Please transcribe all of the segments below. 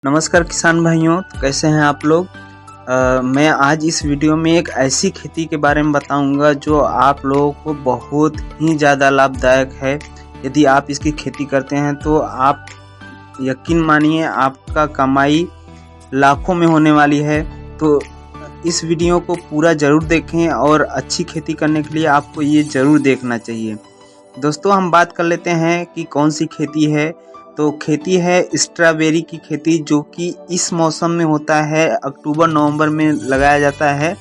नमस्कार किसान भाइयों, तो कैसे हैं आप लोग। मैं आज इस वीडियो में एक ऐसी खेती के बारे में बताऊंगा जो आप लोगों को बहुत ही ज़्यादा लाभदायक है। यदि आप इसकी खेती करते हैं तो आप यकीन मानिए आपका कमाई लाखों में होने वाली है। तो इस वीडियो को पूरा ज़रूर देखें और अच्छी खेती करने के लिए आपको ये ज़रूर देखना चाहिए। दोस्तों, हम बात कर लेते हैं कि कौन सी खेती है। तो खेती है स्ट्रॉबेरी की खेती, जो कि इस मौसम में होता है, अक्टूबर नवंबर में लगाया जाता है।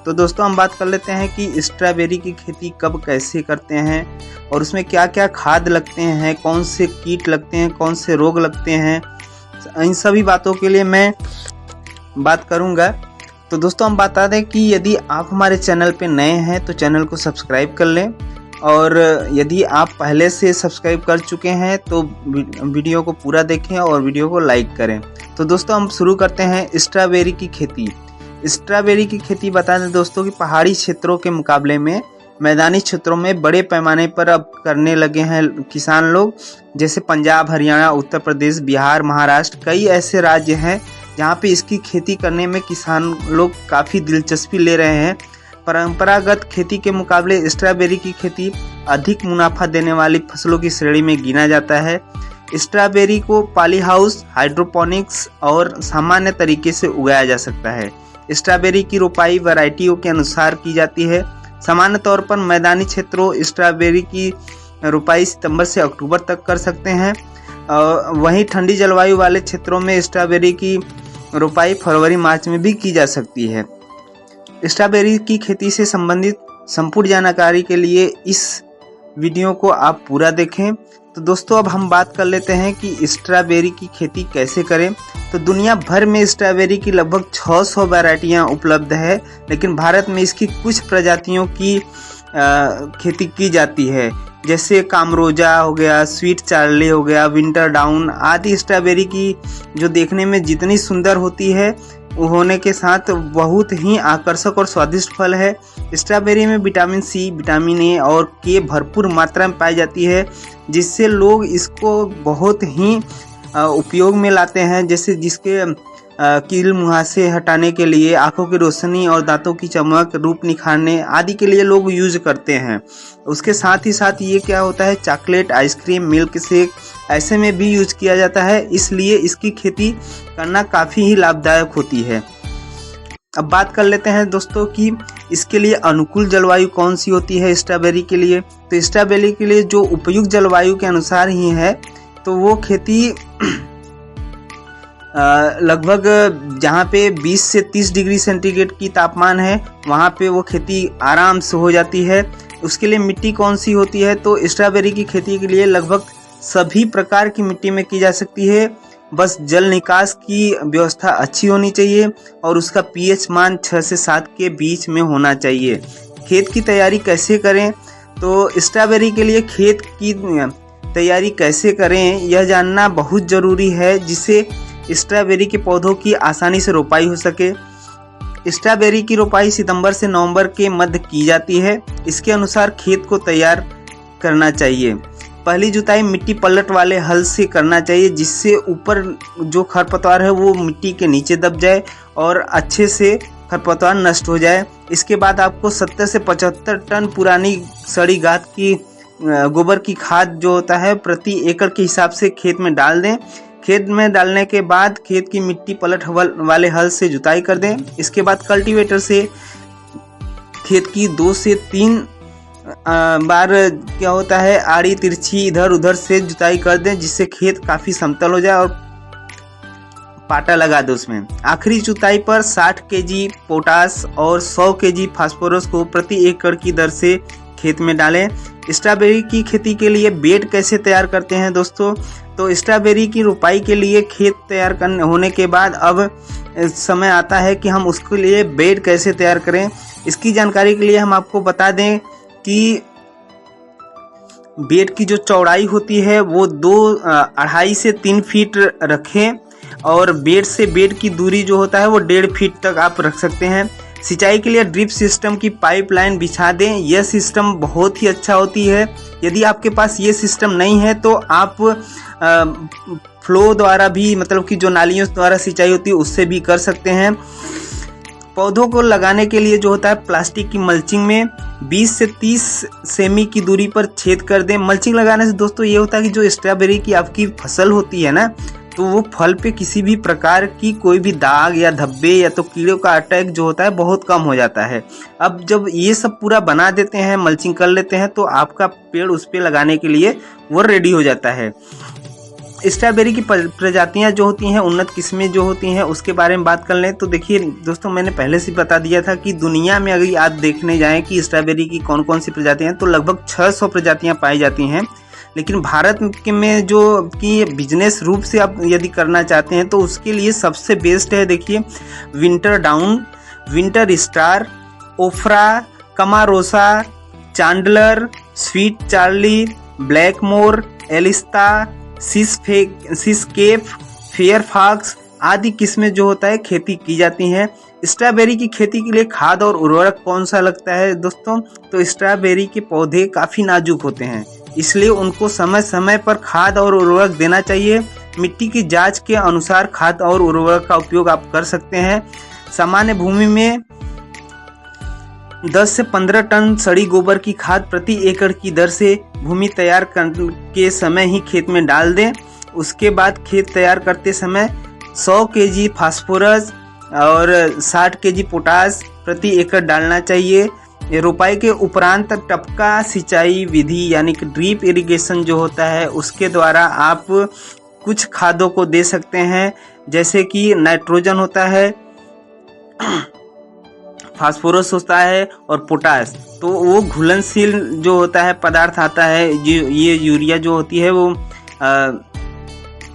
तो दोस्तों, हम बात कर लेते हैं कि स्ट्रॉबेरी की खेती कब कैसे करते हैं और उसमें क्या क्या खाद लगते हैं, कौन से कीट लगते हैं, कौन से रोग लगते हैं। इन सभी बातों के लिए मैं बात करूंगा। तो दोस्तों, हम बता दें कि यदि आप हमारे चैनल पे नए हैं तो चैनल को सब्सक्राइब कर लें, और यदि आप पहले से सब्सक्राइब कर चुके हैं तो वीडियो को पूरा देखें और वीडियो को लाइक करें। तो दोस्तों, हम शुरू करते हैं स्ट्रॉबेरी की खेती। स्ट्रॉबेरी की खेती बता दें दोस्तों कि पहाड़ी क्षेत्रों के मुकाबले में मैदानी क्षेत्रों में बड़े पैमाने पर अब करने लगे हैं किसान लोग। जैसे पंजाब, हरियाणा, उत्तर प्रदेश, बिहार, महाराष्ट्र, कई ऐसे राज्य हैं जहाँ पे इसकी खेती करने में किसान लोग काफ़ी दिलचस्पी ले रहे हैं। परंपरागत खेती के मुकाबले स्ट्रॉबेरी की खेती अधिक मुनाफा देने वाली फसलों की श्रेणी में गिना जाता है। स्ट्रॉबेरी को पॉली हाउस, हाइड्रोपोनिक्स और सामान्य तरीके से उगाया जा सकता है। स्ट्रॉबेरी की रोपाई वैरायटियों के अनुसार की जाती है। सामान्य तौर पर मैदानी क्षेत्रों स्ट्रॉबेरी की रोपाई सितंबर से अक्टूबर तक कर सकते हैं। वहीं ठंडी जलवायु वाले क्षेत्रों में स्ट्रॉबेरी की रोपाई फरवरी मार्च में भी की जा सकती है। स्ट्रॉबेरी की खेती से संबंधित संपूर्ण जानकारी के लिए इस वीडियो को आप पूरा देखें। तो दोस्तों, अब हम बात कर लेते हैं कि स्ट्रॉबेरी की खेती कैसे करें। तो दुनिया भर में स्ट्रॉबेरी की लगभग 600 वैरायटियाँ उपलब्ध है, लेकिन भारत में इसकी कुछ प्रजातियों की खेती की जाती है। जैसे कामरोजा हो गया, स्वीट चार्ली हो गया, विंटर डाउन आदि। स्ट्रॉबेरी की जो देखने में जितनी सुंदर होती है होने के साथ बहुत ही आकर्षक और स्वादिष्ट फल है। स्ट्रॉबेरी में विटामिन सी, विटामिन ए और के भरपूर मात्रा में पाई जाती है, जिससे लोग इसको बहुत ही उपयोग में लाते हैं। जैसे जिसके कील मुहासे हटाने के लिए, आंखों की रोशनी और दांतों की चमक, रूप निखारने आदि के लिए लोग यूज करते हैं। उसके साथ ही साथ ये क्या होता है, चॉकलेट, आइसक्रीम, मिल्क शेक ऐसे में भी यूज किया जाता है। इसलिए इसकी खेती करना काफ़ी ही लाभदायक होती है। अब बात कर लेते हैं दोस्तों कि इसके लिए अनुकूल जलवायु कौन सी होती है स्ट्रॉबेरी के लिए। तो स्ट्रॉबेरी के लिए जो उपयुक्त जलवायु के अनुसार ही है, तो वो खेती लगभग जहाँ पे 20 से 30 डिग्री सेंटीग्रेड की तापमान है, वहाँ पे वो खेती आराम से हो जाती है। उसके लिए मिट्टी कौन सी होती है, तो स्ट्रॉबेरी की खेती के लिए लगभग सभी प्रकार की मिट्टी में की जा सकती है। बस जल निकास की व्यवस्था अच्छी होनी चाहिए और उसका पीएच मान 6 से 7 के बीच में होना चाहिए। खेत की तैयारी कैसे करें, तो स्ट्रॉबेरी के लिए खेत की तैयारी कैसे करें यह जानना बहुत ज़रूरी है, जिससे स्ट्रॉबेरी के पौधों की आसानी से रोपाई हो सके। स्ट्रॉबेरी की रोपाई सितंबर से नवंबर के मध्य की जाती है। इसके अनुसार खेत को तैयार करना चाहिए। पहली जुताई मिट्टी पलट वाले हल से करना चाहिए, जिससे ऊपर जो खरपतवार है वो मिट्टी के नीचे दब जाए और अच्छे से खरपतवार नष्ट हो जाए। इसके बाद आपको 70 से 75 टन पुरानी सड़ी गाद की गोबर की खाद जो होता है प्रति एकड़ के हिसाब से खेत में डाल दें। खेत में डालने के बाद खेत की मिट्टी पलट वाले हल से जुताई कर दें। इसके बाद कल्टीवेटर से खेत की 2 से 3 बार क्या होता है, आड़ी तिरछी इधर उधर से जुताई कर दें, जिससे खेत काफ़ी समतल हो जाए और पाटा लगा दे उसमें। आखिरी जुताई पर 60 केजी पोटास और 100 केजी फास्फोरस को प्रति एकड़ की दर से खेत में डालें। स्ट्रॉबेरी की खेती के लिए बेड कैसे तैयार करते हैं दोस्तों, तो स्ट्रॉबेरी की रोपाई के लिए खेत तैयार करने होने के बाद अब समय आता है कि हम उसके लिए बेड कैसे तैयार करें। इसकी जानकारी के लिए हम आपको बता दें कि बेड की जो चौड़ाई होती है वो 2.5 से 3 फीट रखें, और बेड से बेड की दूरी जो होता है वो 1.5 फीट तक आप रख सकते हैं। सिंचाई के लिए ड्रिप सिस्टम की पाइपलाइन बिछा दें। यह सिस्टम बहुत ही अच्छा होती है। यदि आपके पास ये सिस्टम नहीं है तो आप फ्लो द्वारा भी, मतलब कि जो नालियों द्वारा सिंचाई होती है उससे भी कर सकते हैं। पौधों को लगाने के लिए जो होता है प्लास्टिक की मल्चिंग में 20 से 30 सेमी की दूरी पर छेद कर दें। मल्चिंग लगाने से दोस्तों ये होता है कि जो स्ट्रॉबेरी की आपकी फसल होती है ना, तो वो फल पे किसी भी प्रकार की कोई भी दाग या धब्बे या तो कीड़ों का अटैक जो होता है बहुत कम हो जाता है। अब जब ये सब पूरा बना देते हैं, मल्चिंग कर लेते हैं, तो आपका पेड़ उस पे लगाने के लिए वो रेडी हो जाता है। स्ट्रॉबेरी की प्रजातियां जो होती हैं, उन्नत किस्में जो होती हैं, उसके बारे में बात कर लें तो देखिए दोस्तों, मैंने पहले से बता दिया था कि दुनिया में अगर आप देखने जाएं कि स्ट्रॉबेरी की कौन कौन सी प्रजातियां हैं, तो लगभग 600 प्रजातियां पाई जाती हैं। लेकिन भारत में जो कि बिजनेस रूप से आप यदि करना चाहते हैं तो उसके लिए सबसे बेस्ट है, देखिए, Winter Dawn, Winter Star, Ofra, Camarosa, Chandler, Sweet Charlie, Blackmore, Elista, Seascape, Fairfax आदि किस्में जो होता है खेती की जाती हैं। स्ट्रॉबेरी की खेती के लिए खाद और उर्वरक कौन सा लगता है दोस्तों? तो स्ट्रॉबेरी के पौधे काफ़ी नाजुक होते हैं, इसलिए उनको समय समय पर खाद और उर्वरक देना चाहिए। मिट्टी की जांच के अनुसार खाद और उर्वरक का उपयोग आप कर सकते हैं। सामान्य भूमि में 10 से 15 टन सड़ी गोबर की खाद प्रति एकड़ की दर से भूमि तैयार के समय ही खेत में डाल दें। उसके बाद खेत तैयार करते समय 100 केजी फास्फोरस और 60 केजी पोटास प्रति एकड़ डालना चाहिए। रोपाई के उपरांत टपका सिंचाई विधि यानी कि ड्रिप इरिगेशन जो होता है, उसके द्वारा आप कुछ खादों को दे सकते हैं, जैसे कि नाइट्रोजन होता है, फास्फोरस होता है और पोटास। तो वो घुलनशील जो होता है पदार्थ आता है, ये यूरिया जो होती है वो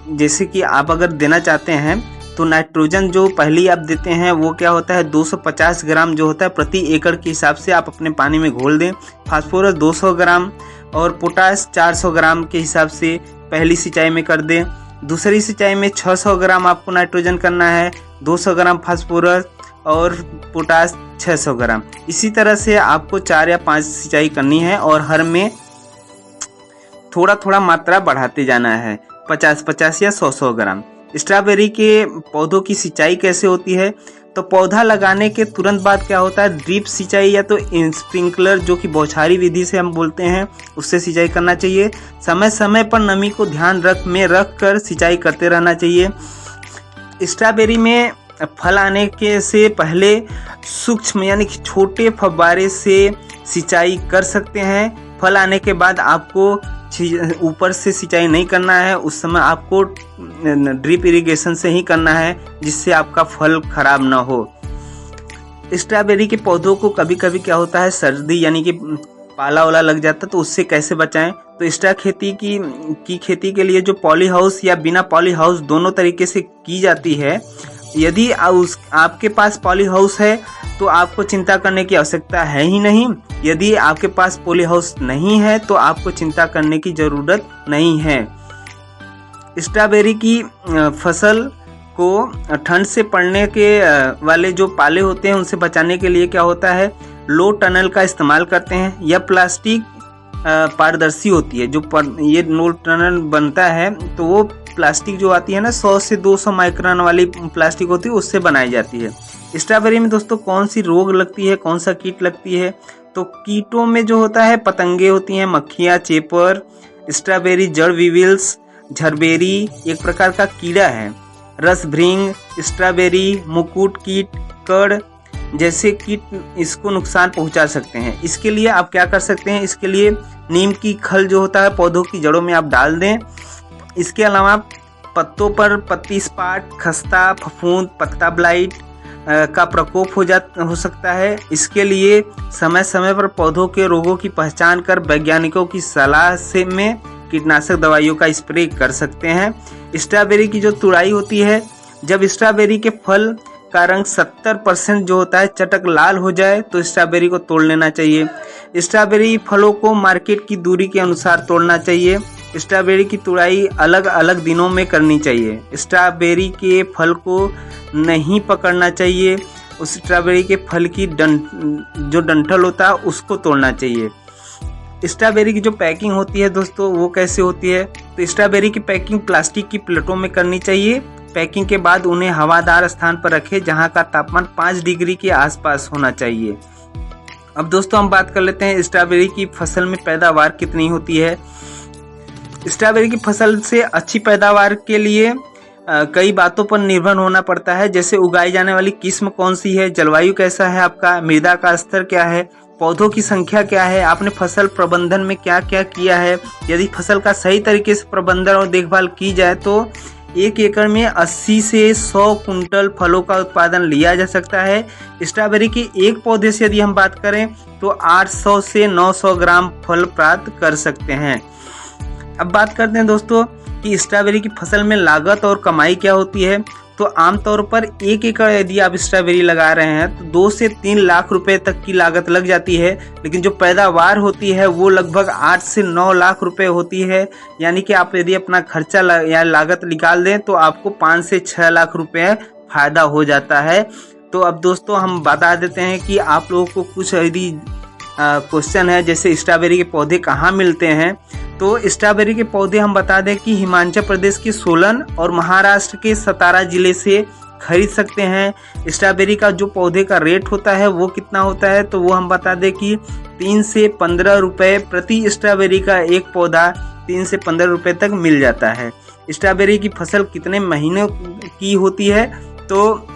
जैसे कि आप अगर देना चाहते हैं तो नाइट्रोजन जो पहले आप देते हैं वो क्या होता है 250 ग्राम जो होता है प्रति एकड़ के हिसाब से आप अपने पानी में घोल दें। फास्फोरस 200 ग्राम और पोटास 400 ग्राम के हिसाब से पहली सिंचाई में कर दें। दूसरी सिंचाई में 600 ग्राम आपको नाइट्रोजन करना है, 200 ग्राम फास्फोरस और पोटास 600 ग्राम। इसी तरह से आपको 4 या 5 सिंचाई करनी है और हर में थोड़ा थोड़ा मात्रा बढ़ाते जाना है, 50-50 या 100-100 ग्राम। स्ट्रॉबेरी के पौधों की सिंचाई कैसे होती है? तो पौधा लगाने के तुरंत बाद क्या होता है, ड्रिप सिंचाई या तो स्प्रिंकलर जो कि बौछारी विधि से हम बोलते हैं, उससे सिंचाई करना चाहिए। समय समय पर नमी को ध्यान रख कर सिंचाई करते रहना चाहिए। स्ट्रॉबेरी में फल आने के से पहले सूक्ष्म यानी कि छोटे फव्वारे से सिंचाई कर सकते हैं। फल आने के बाद आपको ऊपर से सिंचाई नहीं करना है, उस समय आपको ड्रिप इरिगेशन से ही करना है, जिससे आपका फल खराब ना हो। स्ट्रॉबेरी के पौधों को कभी कभी क्या होता है, सर्दी यानी कि पाला वाला लग जाता है, तो उससे कैसे बचाएं? तो स्ट्रॉ खेती की खेती के लिए जो पॉली हाउस या बिना पॉली हाउस दोनों तरीके से की जाती है। यदि आपके पास पॉली हाउस है तो आपको चिंता करने की आवश्यकता है ही नहीं। यदि आपके पास पॉली हाउस नहीं है तो आपको चिंता करने की ज़रूरत नहीं है। स्ट्रॉबेरी की फसल को ठंड से पड़ने के वाले जो पाले होते हैं उनसे बचाने के लिए क्या होता है, लो टनल का इस्तेमाल करते हैं। यह प्लास्टिक पारदर्शी होती है। जो ये लो टनल बनता है तो वो प्लास्टिक जो आती है ना 100 से 200 माइक्रोन वाली प्लास्टिक होती है, उससे बनाई जाती है। स्ट्रॉबेरी में दोस्तों कौन सी रोग लगती है, कौन सा कीट लगती है? तो कीटों में जो होता है पतंगे होती हैं, मक्खियाँ, चेपर, स्ट्रॉबेरी जड़ विविल्स, झरबेरी एक प्रकार का कीड़ा है, रसभृंग, स्ट्रॉबेरी मुकुट कीट, कड़ जैसे कीट इसको नुकसान पहुंचा सकते हैं। इसके लिए आप क्या कर सकते हैं, इसके लिए नीम की खल जो होता है पौधों की जड़ों में आप डाल दें। इसके अलावा पत्तों पर पत्ती स्पॉट, खस्ता, फफूंद, पत्ता ब्लाइट का प्रकोप हो सकता है। इसके लिए समय समय पर पौधों के रोगों की पहचान कर वैज्ञानिकों की सलाह से में कीटनाशक दवाइयों का स्प्रे कर सकते हैं। स्ट्रॉबेरी की जो तुड़ाई होती है, जब स्ट्रॉबेरी के फल का रंग 70% जो होता है चटक लाल हो जाए तो स्ट्रॉबेरी को तोड़ लेना चाहिए। स्ट्रॉबेरी फलों को मार्केट की दूरी के अनुसार तोड़ना चाहिए। स्ट्रॉबेरी की तुड़ाई अलग अलग दिनों में करनी चाहिए। स्ट्रॉबेरी के फल को नहीं पकड़ना चाहिए। उस स्ट्रॉबेरी के फल की जो डंठल होता है उसको तोड़ना चाहिए। स्ट्रॉबेरी की जो पैकिंग होती है दोस्तों वो कैसे होती है, तो स्ट्रॉबेरी की पैकिंग प्लास्टिक की प्लेटों में करनी चाहिए। पैकिंग के बाद उन्हें हवादार स्थान पर रखें जहां का तापमान 5 डिग्री के आसपास होना चाहिए। अब दोस्तों हम बात कर लेते हैं स्ट्रॉबेरी की फसल में पैदावार कितनी होती है। स्ट्रॉबेरी की फसल से अच्छी पैदावार के लिए कई बातों पर निर्भर होना पड़ता है, जैसे उगाई जाने वाली किस्म कौन सी है, जलवायु कैसा है आपका, मृदा का स्तर क्या है, पौधों की संख्या क्या है, आपने फसल प्रबंधन में क्या क्या किया है। यदि फसल का सही तरीके से प्रबंधन और देखभाल की जाए तो 1 एकड़ में 80 से 100 कुंटल फलों का उत्पादन लिया जा सकता है। स्ट्रॉबेरी के एक पौधे से यदि हम बात करें तो 800 से 900 ग्राम फल प्राप्त कर सकते हैं। अब बात करते हैं दोस्तों कि स्ट्रॉबेरी की फसल में लागत और कमाई क्या होती है। तो आमतौर पर 1 एकड़ यदि आप स्ट्रॉबेरी लगा रहे हैं तो 2 से 3 लाख रुपए तक की लागत लग जाती है, लेकिन जो पैदावार होती है वो लगभग 8 से 9 लाख रुपए होती है। यानी कि आप यदि अपना खर्चा या लागत निकाल दें तो आपको 5 से 6 लाख रुपए फायदा हो जाता है। तो अब दोस्तों हम बता देते हैं कि आप लोगों को कुछ यदि क्वेश्चन है, जैसे स्ट्रॉबेरी के पौधे कहाँ मिलते हैं, तो स्ट्रॉबेरी के पौधे हम बता दें कि हिमाचल प्रदेश के सोलन और महाराष्ट्र के सतारा जिले से खरीद सकते हैं। स्ट्रॉबेरी का जो पौधे का रेट होता है वो कितना होता है, तो वो हम बता दें कि 3 से 15 रुपए प्रति स्ट्रॉबेरी का एक पौधा 3 से 15 रुपए तक मिल जाता है। स्ट्रॉबेरी की फसल कितने महीनों की होती है, तो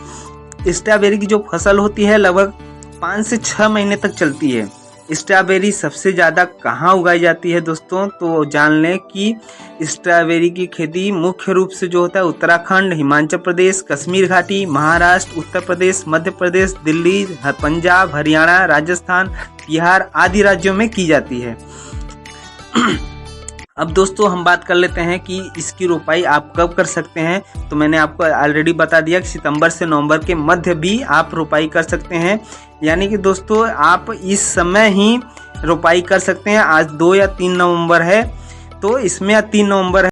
स्ट्रॉबेरी की जो फसल होती है लगभग 5 से 6 महीने तक चलती है। स्ट्रॉबेरी सबसे ज़्यादा कहाँ उगाई जाती है दोस्तों, तो जान लें कि स्ट्रॉबेरी की खेती मुख्य रूप से जो होता है उत्तराखंड, हिमाचल प्रदेश, कश्मीर घाटी, महाराष्ट्र, उत्तर प्रदेश, मध्य प्रदेश, दिल्ली, पंजाब, हरियाणा, राजस्थान, बिहार आदि राज्यों में की जाती है। अब दोस्तों हम बात कर लेते हैं कि इसकी रोपाई आप कब कर सकते हैं। तो मैंने आपको ऑलरेडी बता दिया कि सितंबर से नवंबर के मध्य भी आप रोपाई कर सकते हैं। यानी कि दोस्तों आप इस समय ही रोपाई कर सकते हैं। आज 2 या 3 नवंबर है, तो इसमें 3 नवंबर है